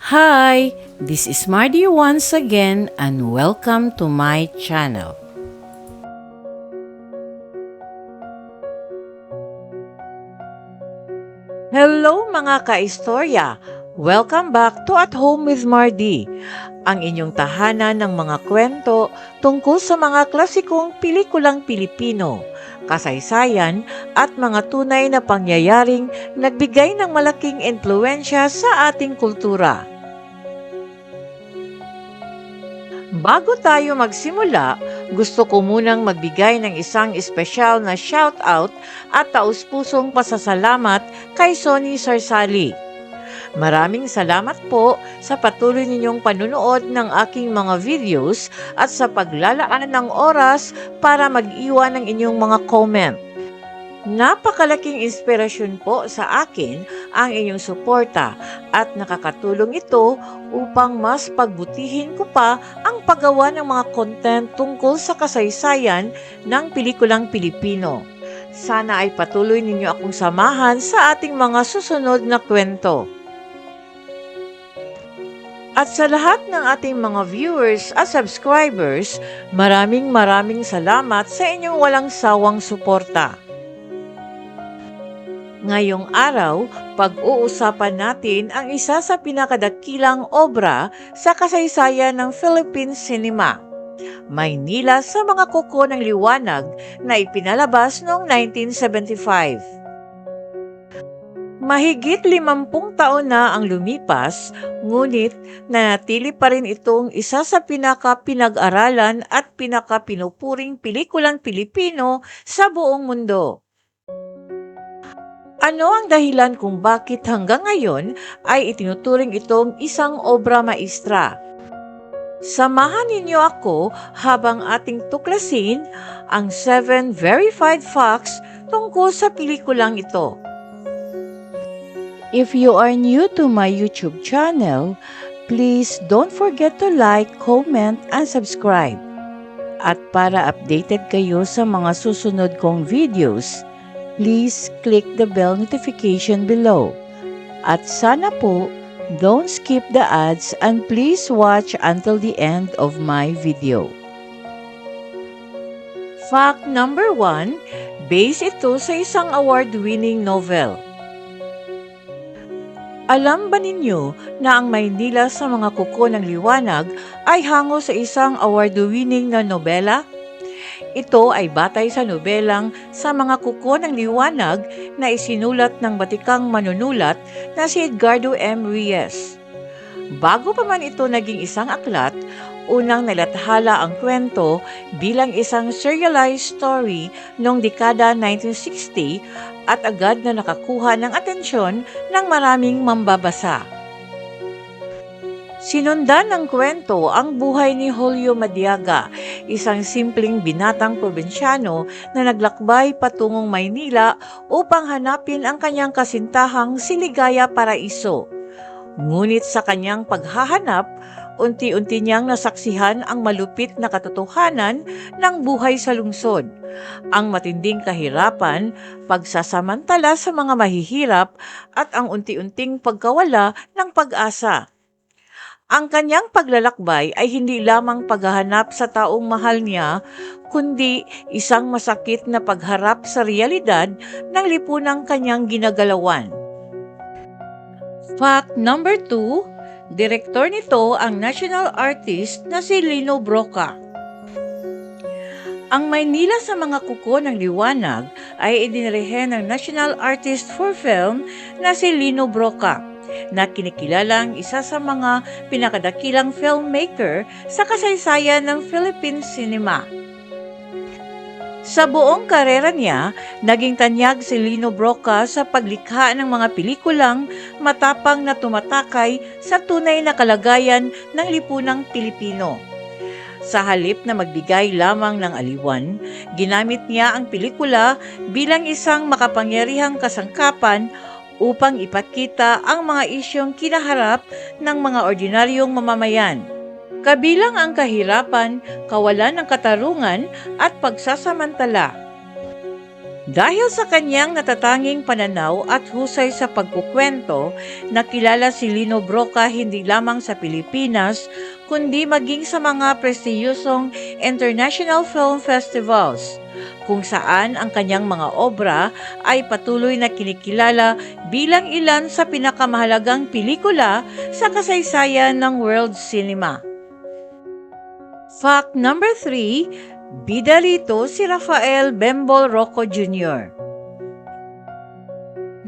Hi, this is Mardy once again and welcome to my channel. Hello mga kaistorya! Welcome back to At Home with Mardy, ang inyong tahanan ng mga kwento tungkol sa mga klasikong pelikulang Pilipino, kasaysayan at mga tunay na pangyayaring nagbigay ng malaking impluensya sa ating kultura. Bago tayo magsimula, gusto ko munang magbigay ng isang espesyal na shoutout at taus-pusong pasasalamat kay Sonny Sarsali. Maraming salamat po sa patuloy ninyong panunood ng aking mga videos at sa paglalaan ng oras para mag-iwan ng inyong mga comment. Napakalaking inspirasyon po sa akin ang inyong suporta at nakakatulong ito upang mas pagbutihin ko pa ang paggawa ng mga content tungkol sa kasaysayan ng pelikulang Pilipino. Sana ay patuloy ninyo akong samahan sa ating mga susunod na kwento. At sa lahat ng ating mga viewers at subscribers, maraming salamat sa inyong walang sawang suporta. Ngayong araw, pag-uusapan natin ang isa sa pinakadakilang obra sa kasaysayan ng Philippine cinema, Maynila sa mga kuko ng liwanag na ipinalabas noong 1975. Mahigit 50 taon na ang lumipas, ngunit nanatili pa rin itong isa sa pinaka-pinag-aralan at pinaka-pinupuring pelikulang Pilipino sa buong mundo. Ano ang dahilan kung bakit hanggang ngayon ay itinuturing itong isang obra maestra? Samahan ninyo ako habang ating tuklasin ang 7 verified facts tungkol sa pelikulang ito. If you are new to my YouTube channel, please don't forget to like, comment, and subscribe. At para updated kayo sa mga susunod kong videos, please click the bell notification below. At sana po, don't skip the ads and please watch until the end of my video. Fact number 1, base ito sa isang award-winning novel. Alam ba ninyo na ang Maynila sa mga kuko ng liwanag ay hango sa isang award-winning na nobela? Ito ay batay sa nobelang Sa Mga Kuko ng Liwanag na isinulat ng batikang manunulat na si Edgardo M. Reyes. Bago pa man ito naging isang aklat, unang nalathala ang kwento bilang isang serialized story noong dekada 1960 at agad na nakakuha ng atensyon ng maraming mambabasa. Sinundan ng kwento ang buhay ni Julio Madiaga, isang simpleng binatang probinsyano na naglakbay patungong Maynila upang hanapin ang kanyang kasintahang si Ligaya Paraiso. Ngunit sa kanyang paghahanap, unti-unti niyang nasaksihan ang malupit na katotohanan ng buhay sa lungsod, ang matinding kahirapan, pagsasamantala sa mga mahihirap at ang unti-unting pagkawala ng pag-asa. Ang kanyang paglalakbay ay hindi lamang paghahanap sa taong mahal niya, kundi isang masakit na pagharap sa realidad ng lipunang kanyang ginagalawan. Fact number 2, direktor nito ang national artist na si Lino Brocka. Ang Maynila sa mga kuko ng liwanag ay idinirehe ng national artist for film na si Lino Brocka, na kinikilalang isa sa mga pinakadakilang filmmaker sa kasaysayan ng Philippine cinema. Sa buong karera niya, naging tanyag si Lino Brocka sa paglikha ng mga pelikulang matapang na tumatakay sa tunay na kalagayan ng lipunang Pilipino. Sa halip na magbigay lamang ng aliwan, ginamit niya ang pelikula bilang isang makapangyarihang kasangkapan upang ipakita ang mga isyong kinaharap ng mga ordinaryong mamamayan. Kabilang ang kahirapan, kawalan ng katarungan at pagsasamantala. Dahil sa kanyang natatanging pananaw at husay sa pagkukwento, nakilala si Lino Brocka hindi lamang sa Pilipinas, kundi maging sa mga prestiyosong international film festivals, kung saan ang kanyang mga obra ay patuloy na kinikilala bilang ilan sa pinakamahalagang pelikula sa kasaysayan ng world cinema. Fact number 3, bida rito si Rafael Bembol Rocco Jr.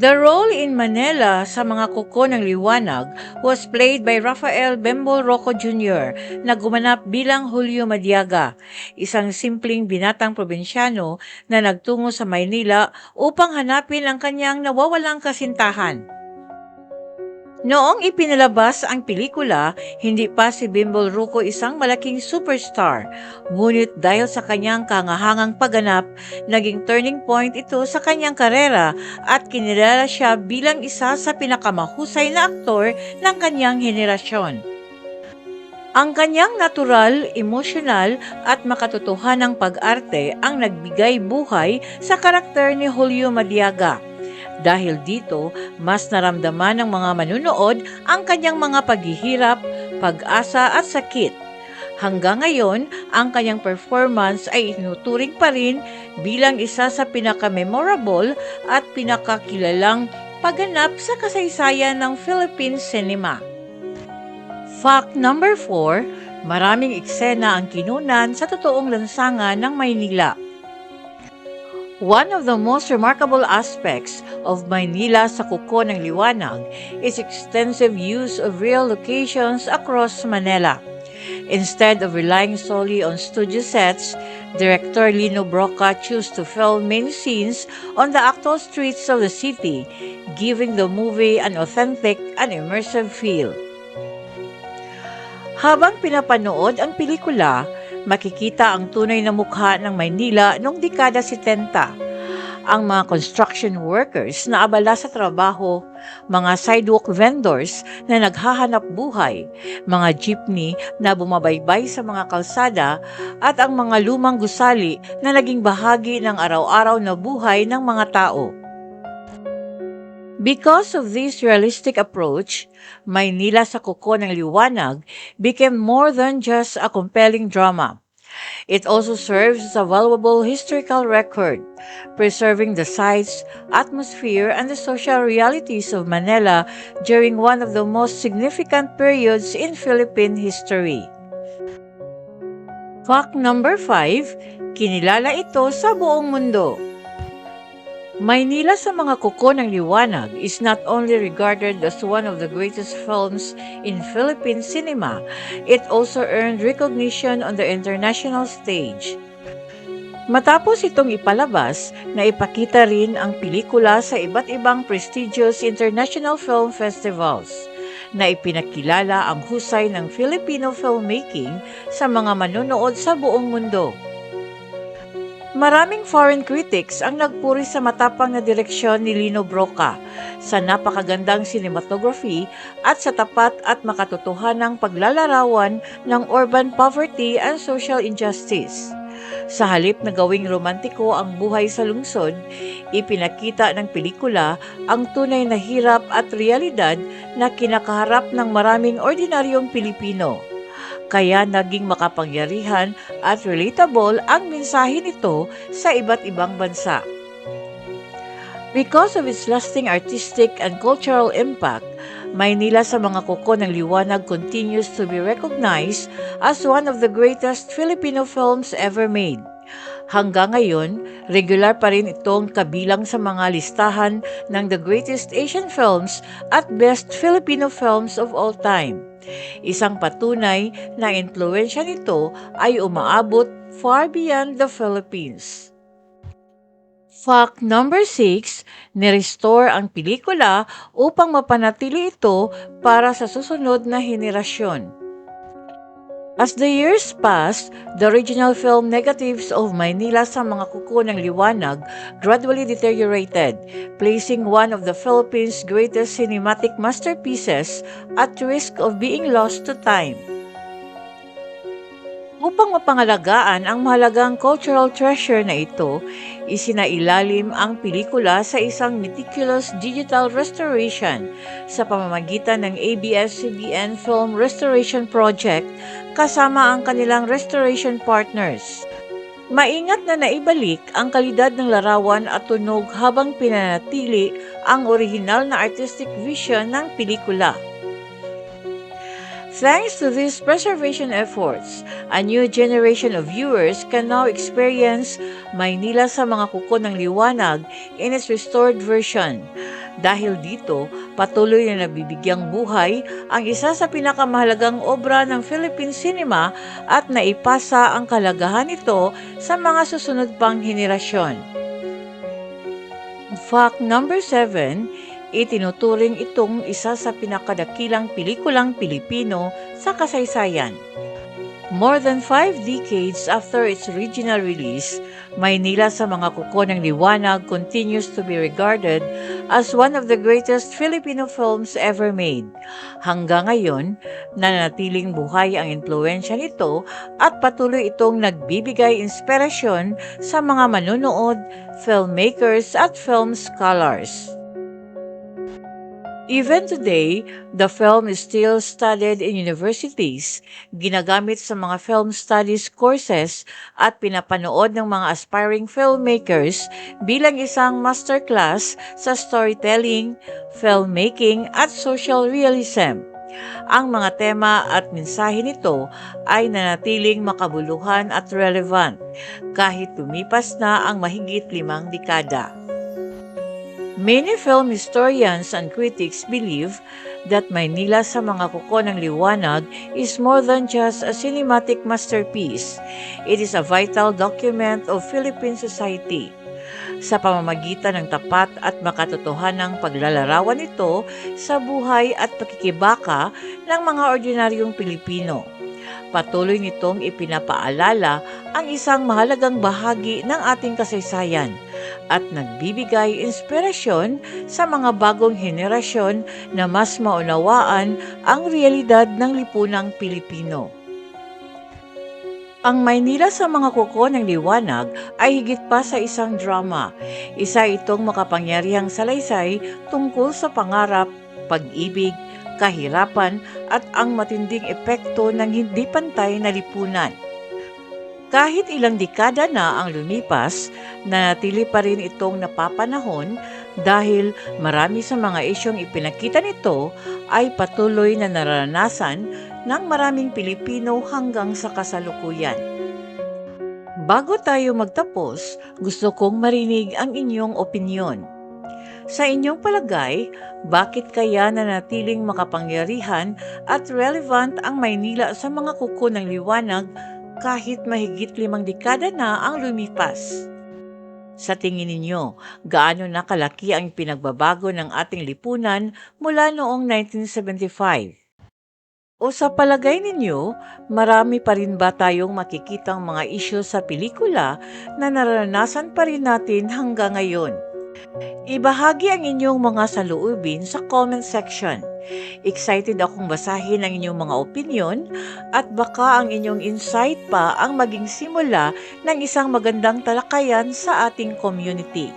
The role in Manila sa Mga Kuko ng Liwanag was played by Rafael Bembol Rocco Jr. na gumanap bilang Julio Madiaga, isang simpleng binatang probinsyano na nagtungo sa Maynila upang hanapin ang kanyang nawawalang kasintahan. Noong ipinalabas ang pelikula, hindi pa si Bembol Rocco isang malaking superstar. Ngunit dahil sa kanyang kangahangang pagganap, naging turning point ito sa kanyang karera at kinilala siya bilang isa sa pinakamahusay na aktor ng kanyang henerasyon. Ang kanyang natural, emosyonal at makatotohanang pag-arte ang nagbigay buhay sa karakter ni Julio Madiaga. Dahil dito, mas naramdaman ng mga manunood ang kanyang mga paghihirap, pag-asa at sakit. Hanggang ngayon, ang kanyang performance ay inuturing pa rin bilang isa sa pinaka-memorable at pinakakilalang pagganap sa kasaysayan ng Philippine cinema. Fact number 4, maraming eksena ang kinunan sa totoong lansangan ng Maynila. One of the most remarkable aspects of Maynila sa Kuko ng Liwanag is extensive use of real locations across Manila. Instead of relying solely on studio sets, Director Lino Brocka chose to film many scenes on the actual streets of the city, giving the movie an authentic and immersive feel. Habang pinapanood ang pelikula, makikita ang tunay na mukha ng Maynila noong dekada 70. Ang mga construction workers na abala sa trabaho, mga sidewalk vendors na naghahanap buhay, mga jeepney na bumabaybay sa mga kalsada, at ang mga lumang gusali na naging bahagi ng araw-araw na buhay ng mga tao. Because of this realistic approach, Maynila sa Kuko ng Liwanag became more than just a compelling drama. It also serves as a valuable historical record, preserving the sights, atmosphere, and the social realities of Manila during one of the most significant periods in Philippine history. Fact number 5, kinilala ito sa buong mundo. Maynila sa Mga Kuko ng Liwanag is not only regarded as one of the greatest films in Philippine cinema, it also earned recognition on the international stage. Matapos itong ipalabas, naipakita rin ang pelikula sa iba't ibang prestigious international film festivals, na ipinakilala ang husay ng Filipino filmmaking sa mga manonood sa buong mundo. Maraming foreign critics ang nagpuri sa matapang na direksyon ni Lino Brocka, sa napakagandang cinematography at sa tapat at makatotohanang paglalarawan ng urban poverty and social injustice. Sa halip na gawing romantiko ang buhay sa lungsod, ipinakita ng pelikula ang tunay na hirap at realidad na kinakaharap ng maraming ordinaryong Pilipino. Kaya naging makapangyarihan at relatable ang mensahe nito sa iba't ibang bansa. Because of its lasting artistic and cultural impact, Maynila sa Mga Kuko ng Liwanag continues to be recognized as one of the greatest Filipino films ever made. Hanggang ngayon, regular pa rin itong kabilang sa mga listahan ng the greatest Asian films at best Filipino films of all time. Isang patunay na impluwensya nito ay umaabot far beyond the Philippines. Fact number 6, nirestore ang pelikula upang mapanatili ito para sa susunod na henerasyon. As the years passed, the original film negatives of Maynila sa Mga Kuko ng Liwanag gradually deteriorated, placing one of the Philippines' greatest cinematic masterpieces at risk of being lost to time. Upang mapangalagaan ang mahalagang cultural treasure na ito, isinailalim ang pelikula sa isang meticulous digital restoration sa pamamagitan ng ABS-CBN Film Restoration Project kasama ang kanilang restoration partners. Maingat na naibalik ang kalidad ng larawan at tunog habang pinanatili ang orihinal na artistic vision ng pelikula. Thanks to these preservation efforts, a new generation of viewers can now experience Maynila sa mga kuko ng liwanag in its restored version. Dahil dito, patuloy na nabibigyang buhay ang isa sa pinakamahalagang obra ng Philippine cinema at naipasa ang kalagahan nito sa mga susunod pang henerasyon. Fact number 7, itinuturing itong isa sa pinakadakilang pelikulang Pilipino sa kasaysayan. More than 5 decades after its original release, Maynila sa mga kuko ng liwanag continues to be regarded as one of the greatest Filipino films ever made. Hanggang ngayon, nanatiling buhay ang impluwensya nito at patuloy itong nagbibigay inspirasyon sa mga manunood, filmmakers at film scholars. Even today, the film is still studied in universities, ginagamit sa mga film studies courses at pinapanood ng mga aspiring filmmakers bilang isang masterclass sa storytelling, filmmaking at social realism. Ang mga tema at mensahe nito ay nanatiling makabuluhan at relevant kahit lumipas na ang mahigit 5 dekada. Many film historians and critics believe that Maynila sa mga kuko ng liwanag is more than just a cinematic masterpiece. It is a vital document of Philippine society. Sa pamamagitan ng tapat at makatotohanang paglalarawan nito sa buhay at pakikibaka ng mga ordinaryong Pilipino. Patuloy nitong ipinapaalala ang isang mahalagang bahagi ng ating kasaysayan at nagbibigay inspirasyon sa mga bagong henerasyon na mas maunawaan ang realidad ng lipunang Pilipino. Ang Maynila sa mga kuko ng liwanag ay higit pa sa isang drama. Isa itong makapangyarihang salaysay tungkol sa pangarap, pag-ibig, kahirapan at ang matinding epekto ng hindi pantay na lipunan. Kahit ilang dekada na ang lumipas, nanatili pa rin itong napapanahon dahil marami sa mga isyong ipinakita nito ay patuloy na nararanasan ng maraming Pilipino hanggang sa kasalukuyan. Bago tayo magtapos, gusto kong marinig ang inyong opinyon. Sa inyong palagay, bakit kaya nanatiling makapangyarihan at relevant ang Maynila sa mga kuko ng liwanag kahit mahigit 5 dekada na ang lumipas? Sa tingin ninyo, gaano na kalaki ang pinagbabago ng ating lipunan mula noong 1975? O sa palagay ninyo, marami pa rin ba tayong makikitang mga isyu sa pelikula na naranasan pa rin natin hanggang ngayon? Ibahagi ang inyong mga saloobin sa comment section. Excited akong basahin ang inyong mga opinyon at baka ang inyong insight pa ang maging simula ng isang magandang talakayan sa ating community.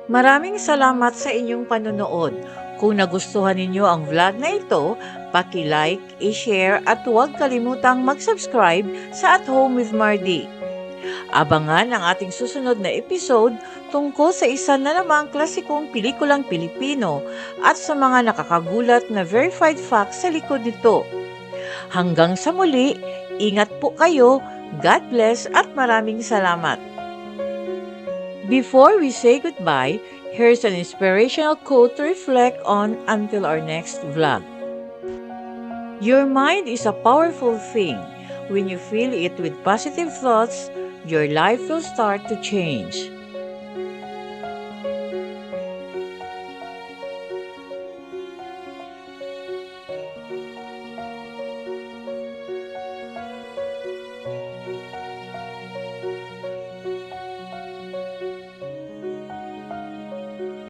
Maraming salamat sa inyong panonood. Kung nagustuhan ninyo ang vlog na ito, paki-like, i-share at huwag kalimutang mag-subscribe sa At Home with Mardy. Abangan ang ating susunod na episode tungkol sa isa na namang klasikong pelikulang Pilipino at sa mga nakakagulat na verified facts sa likod nito. Hanggang sa muli, ingat po kayo, God bless at maraming salamat. Before we say goodbye, here's an inspirational quote to reflect on until our next vlog. Your mind is a powerful thing. When you fill it with positive thoughts, your life will start to change.